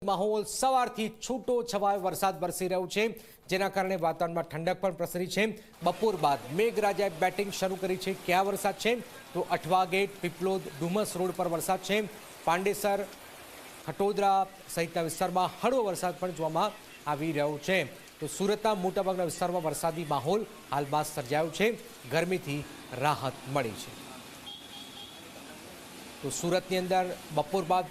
માહોલ સવારથી છૂટો છવાયો વરસાદ વરસી રહ્યો છે, જેના કારણે વાતાવરણમાં ઠંડક પણ પ્રસરી છે। બપોર બાદ મેઘરાજાએ બેટિંગ શરૂ કરી છે। ક્યાં વરસાદ છે તો અઠવા ગેટ, પીપલોદ, ડુમસ રોડ પર વરસાદ છે। પાંડેસર, ખટોદરા સહિતના વિસ્તારમાં હળવો વરસાદ પણ જોવામાં આવી રહ્યો છે। તો સુરતના મોટાભાગના વિસ્તારમાં વરસાદી માહોલ હાલમાં સર્જાયો છે। ગરમીથી રાહત મળી છે। તો સુરતની અંદર બપોર બાદ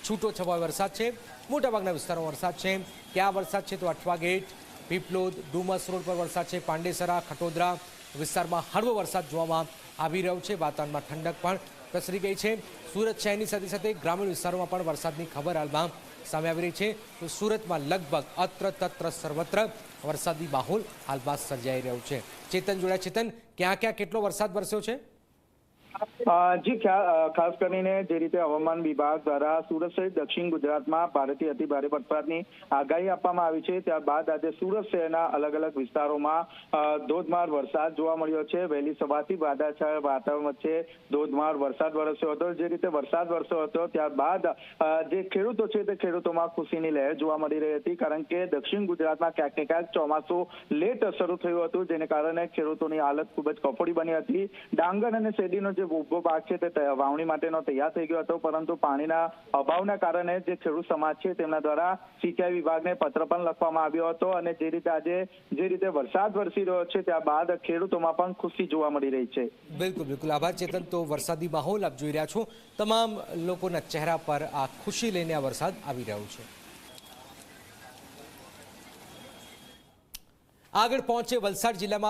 છૂટો છવાયો વરસાદ છે। મોટાભાગના વિસ્તારોમાં વરસાદ છે। ક્યાં વરસાદ છે તો અઠવા ગેટ, પીપલોદ, ડુમસ રોડ પર વરસાદ છે। પાંડેસરા, ખટોદરા વિસ્તારમાં હળવો વરસાદ જોવામાં આવી રહ્યો છે। વાતાવરણમાં ઠંડક પણ પ્રસરી ગઈ છે। સુરત શહેરની સાથે સાથે ગ્રામીણ વિસ્તારોમાં પણ વરસાદની ખબર હાલમાં સામે આવી રહી છે। તો સુરતમાં લગભગ અત્ર તત્ર સર્વત્ર વરસાદી માહોલ હાલમાં સર્જાઈ રહ્યો છે। ચેતન જોડ્યા। ચેતન, ક્યાં ક્યાં કેટલો વરસાદ વરસ્યો છે? જી, ખાસ કરીને જે રીતે હવામાન વિભાગ દ્વારા સુરત સહિત દક્ષિણ ગુજરાતમાં ભારેથી અતિ ભારે વરસાદની આગાહી આપવામાં આવી છે, ત્યારબાદ આજે સુરત શહેરના અલગ અલગ વિસ્તારોમાં ધોધમાર વરસાદ જોવા મળ્યો છે। વહેલી સવારથી વાદળછાયા વાતાવરણ વચ્ચે ધોધમાર વરસાદ વરસ્યો હતો। જે રીતે વરસાદ વરસ્યો હતો ત્યારબાદ જે ખેડૂતો છે તે ખેડૂતોમાં ખુશીની લહેર જોવા મળી રહી હતી, કારણ કે દક્ષિણ ગુજરાતમાં ક્યાંક ને ક્યાંક ચોમાસું લેટ શરૂ થયું હતું, જેને કારણે ખેડૂતોની હાલત ખૂબ જ કફોડી બની હતી। ડાંગર અને શેરડીનો જે ઉભો પાક છે તે વાવણી માટેનો તૈયાર થઈ ગયો હતો, પરંતુ પાણીના અભાવના કારણે જે ખેડૂત સમાજ છે તેમના દ્વારા સિંચાઈ વિભાગને પત્ર પણ લખવામાં આવ્યો હતો। અને જે રીતે આજે જે રીતે વરસાદ વરસી રહ્યો છે ત્યારબાદ ખેડૂતોમાં પણ ખુશી જોવા મળી રહી છે। બિલકુલ બિલકુલ, આભાર ચેતન। તો વરસાદી માહોલ આપ જોઈ રહ્યા છો, તમામ લોકોના ચહેરા પર આ ખુશી લઈને આ વરસાદ આવી રહ્યો છે। આગળ પહોંચે વલસાડ જિલ્લામાં